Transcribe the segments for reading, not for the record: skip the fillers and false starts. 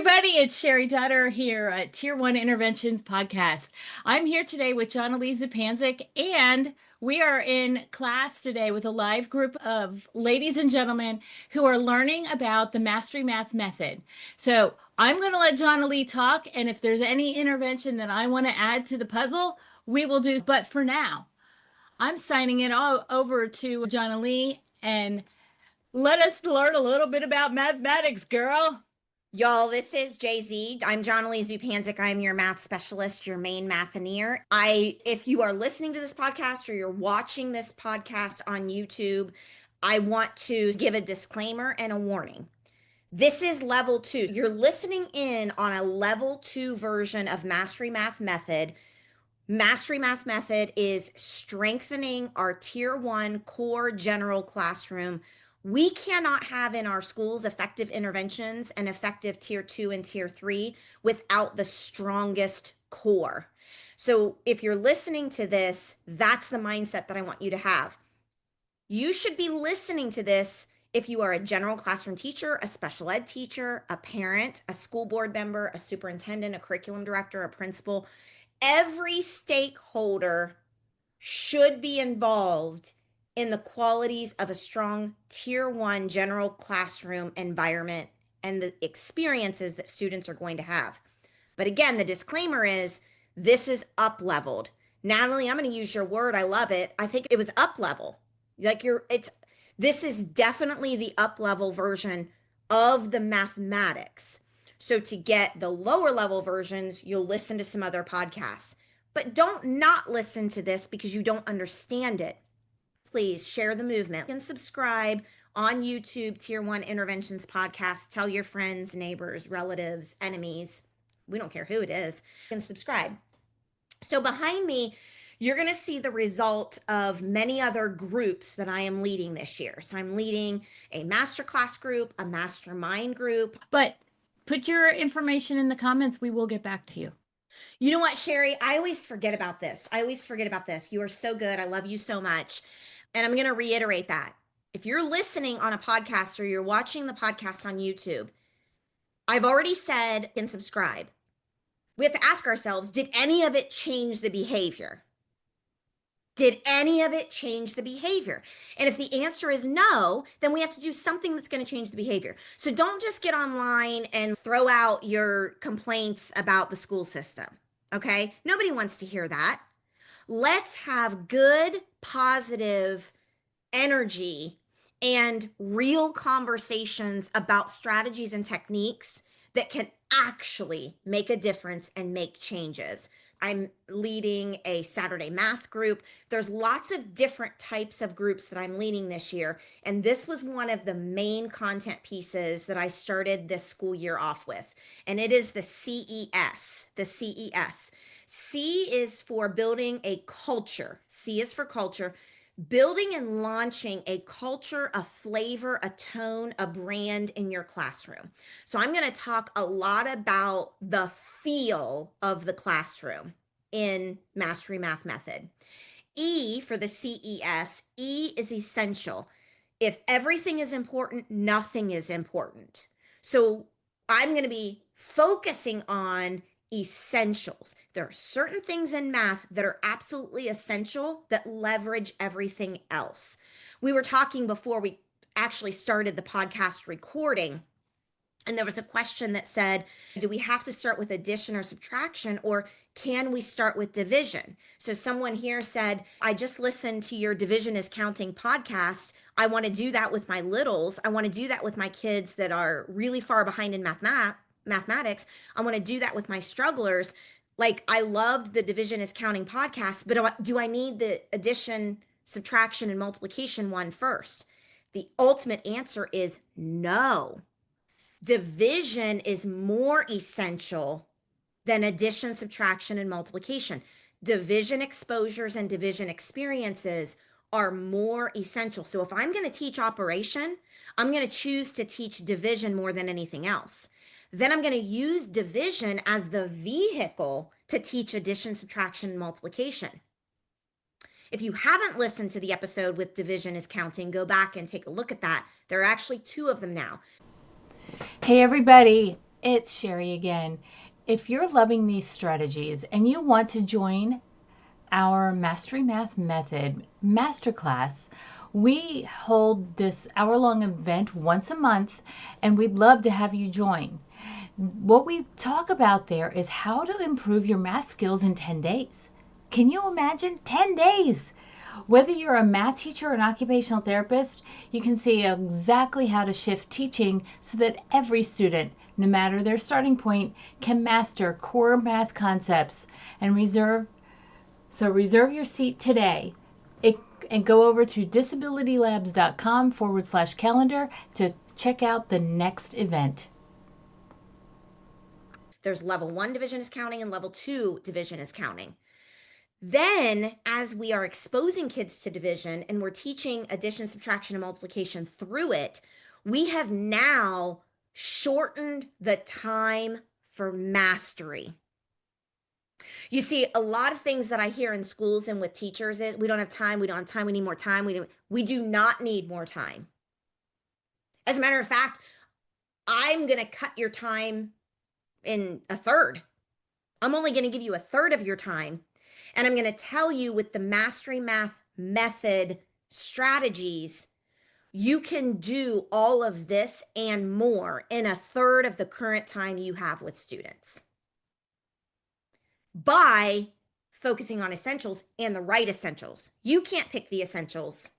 everybody, it's Cheri here at Tier 1 Interventions Podcast. I'm here today with Jonily Zupancic, and we are in class today with a live group of ladies and gentlemen who are learning about the Mastery Math method. So I'm going to let Jonily talk, and if there's any intervention that I want to add to the puzzle, we will do. But for now, I'm signing it all over to Jonily, and let us learn a little bit about mathematics, girl. Y'all, this is Jay-Z. I'm Jonily Zupancic. I'm your math specialist, your main mathineer. If you are listening to this podcast or you're watching this podcast on YouTube, I want to give a disclaimer and a warning. This is level 2. You're listening in on a level 2 version of Mastery Math Method. Mastery Math Method is strengthening our Tier 1 core general classroom. We cannot have in our schools effective interventions and effective Tier 2 and Tier 3 without the strongest core. So if you're listening to this, that's the mindset that I want you to have. You should be listening to this if you are a general classroom teacher, a special ed teacher, a parent, a school board member, a superintendent, a curriculum director, a principal. Every stakeholder should be involved in the qualities of a strong Tier 1 general classroom environment and the experiences that students are going to have. But again, the disclaimer is this is up-leveled. Natalie, I'm going to use your word. I love it. I think it was up-level. This is definitely the up-level version of the mathematics. So to get the lower level versions, you'll listen to some other podcasts. But don't not listen to this because you don't understand it. Please share the movement and subscribe on YouTube, Tier 1 Interventions Podcast. Tell your friends, neighbors, relatives, enemies. We don't care who it is. And subscribe. So behind me, you're going to see the result of many other groups that I am leading this year. So I'm leading a masterclass group, a mastermind group. But put your information in the comments. We will get back to you. You know what, Cheri? I always forget about this. You are so good. I love you so much. And I'm going to reiterate that. If you're listening on a podcast or you're watching the podcast on YouTube, I've already said and subscribe. We have to ask ourselves, did any of it change the behavior? Did any of it change the behavior? And if the answer is no, then we have to do something that's going to change the behavior. So don't just get online and throw out your complaints about the school system. Okay? Nobody wants to hear that. Let's have good, positive energy and real conversations about strategies and techniques that can actually make a difference and make changes. I'm leading a Saturday math group. There's lots of different types of groups that I'm leading this year. And this was one of the main content pieces that I started this school year off with. And it is the CES, C is for building a culture. C is for culture. Building and launching a culture, a flavor, a tone, a brand in your classroom. So I'm going to talk a lot about the feel of the classroom in Mastery Math Method. E for the CES, E is essential. If everything is important, nothing is important. So I'm going to be focusing on essentials. There are certain things in math that are absolutely essential that leverage everything else. We were talking before we actually started the podcast recording, and there was a question that said, do we have to start with addition or subtraction, or can we start with division? So someone here said, I just listened to your Division is Counting podcast. I want to do that with my littles. I want to do that with my kids that are really far behind in mathematics. I want to do that with my strugglers. Like, I loved the Division is Counting podcast, but do I need the addition, subtraction, and multiplication one first? The ultimate answer is no. Division is more essential than addition, subtraction, and multiplication. Division exposures and division experiences are more essential. So if I'm going to teach operation, I'm going to choose to teach division more than anything else. Then I'm going to use division as the vehicle to teach addition, subtraction, and multiplication. If you haven't listened to the episode with Division is Counting, go back and take a look at that. There are actually 2 of them now. Hey, everybody. It's Cheri again. If you're loving these strategies and you want to join our Mastery Math Method Masterclass, we hold this hour-long event once a month, and we'd love to have you join. What we talk about there is how to improve your math skills in 10 days. Can you imagine 10 days? Whether you're a math teacher or an occupational therapist, you can see exactly how to shift teaching so that every student, no matter their starting point, can master core math concepts and reserve your seat today. And go over to disabilitylabs.com/calendar to check out the next event. There's level 1 division is counting and level 2 division is counting. Then, as we are exposing kids to division and we're teaching addition, subtraction, and multiplication through it, we have now shortened the time for mastery. You see, a lot of things that I hear in schools and with teachers is we don't have time, we need more time. We do not need more time. As a matter of fact, I'm going to cut your time in a third. I'm only going to give you a third of your time. And I'm going to tell you with the Mastery Math Method strategies, you can do all of this and more in a third of the current time you have with students by focusing on essentials and the right essentials. You can't pick the essentials.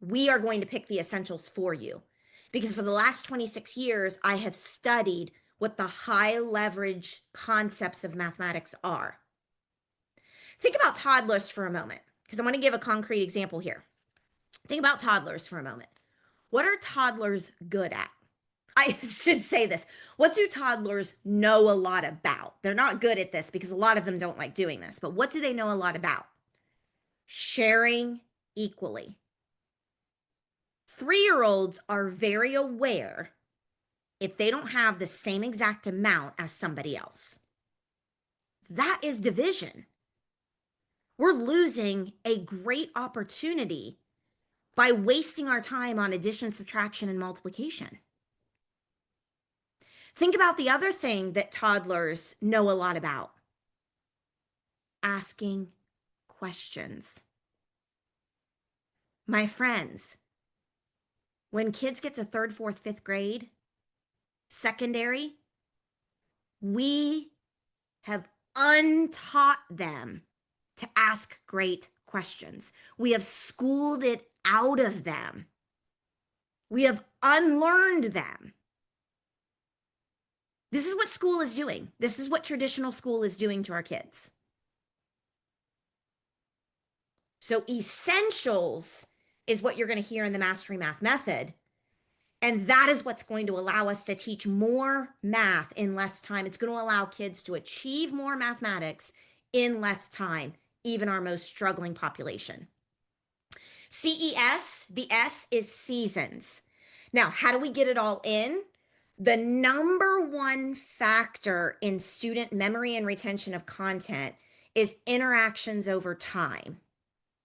We are going to pick the essentials for you because for the last 26 years, I have studied what the high leverage concepts of mathematics are. Think about toddlers for a moment, because I want to give a concrete example here. Think about toddlers for a moment. What are toddlers good at? I should say this. What do toddlers know a lot about? They're not good at this because a lot of them don't like doing this, but what do they know a lot about? Sharing equally. 3-year-olds are very aware if they don't have the same exact amount as somebody else. That is division. We're losing a great opportunity by wasting our time on addition, subtraction, and multiplication. Think about the other thing that toddlers know a lot about: asking questions. My friends, when kids get to 3rd, 4th, 5th grade, secondary, we have untaught them to ask great questions. We have schooled it out of them. We have unlearned them. This is what school is doing. This is what traditional school is doing to our kids. So essentials is what you're going to hear in the Mastery Math Method. And that is what's going to allow us to teach more math in less time. It's going to allow kids to achieve more mathematics in less time, even our most struggling population. CES, the S is seasons. Now, how do we get it all in? The number one factor in student memory and retention of content is interactions over time.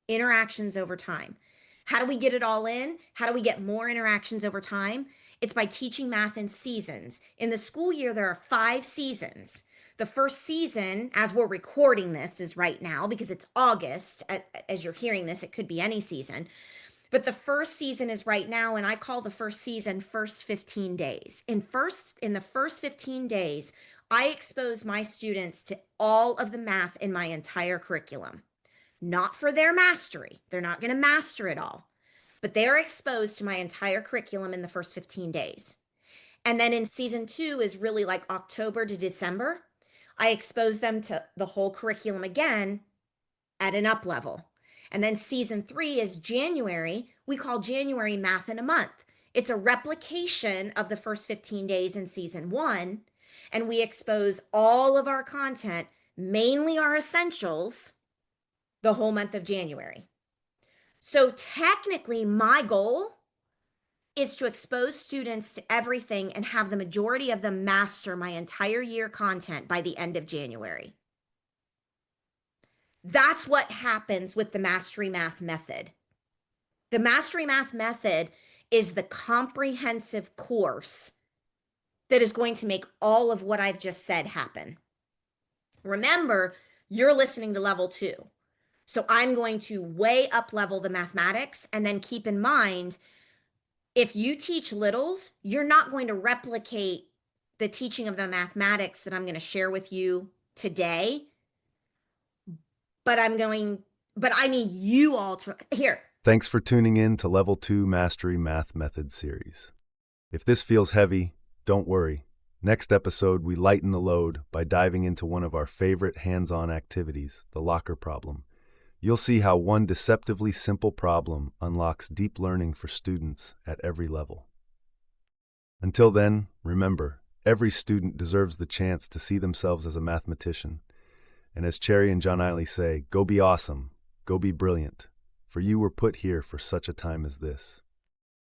Interactions over time. How do we get it all in? How do we get more interactions over time? It's by teaching math in seasons. In the school year, there are 5 seasons. The first season, as we're recording this, is right now because it's August. As you're hearing this, it could be any season. But the first season is right now, and I call the first season first 15 days. In the first 15 days, I expose my students to all of the math in my entire curriculum. Not for their mastery. They're not going to master it all. But they are exposed to my entire curriculum in the first 15 days. And then in season 2 is really like October to December. I expose them to the whole curriculum again at an up level. And then season 3 is January. We call January Math in a Month. It's a replication of the first 15 days in season 1. And we expose all of our content, mainly our essentials, the whole month of January. So technically, my goal is to expose students to everything and have the majority of them master my entire year content by the end of January. That's what happens with the Mastery Math Method. The Mastery Math Method is the comprehensive course that is going to make all of what I've just said happen. Remember, you're listening to level 2. So I'm going to way up level the mathematics, and then keep in mind, if you teach littles, you're not going to replicate the teaching of the mathematics that I'm going to share with you today. But I need you all to, here. Thanks for tuning in to Level 2 Mastery Math Method series. If this feels heavy, don't worry. Next episode, we lighten the load by diving into one of our favorite hands-on activities, the locker problem. You'll see how one deceptively simple problem unlocks deep learning for students at every level. Until then, remember, every student deserves the chance to see themselves as a mathematician. And as Cheri and Jonily say, go be awesome, go be brilliant, for you were put here for such a time as this.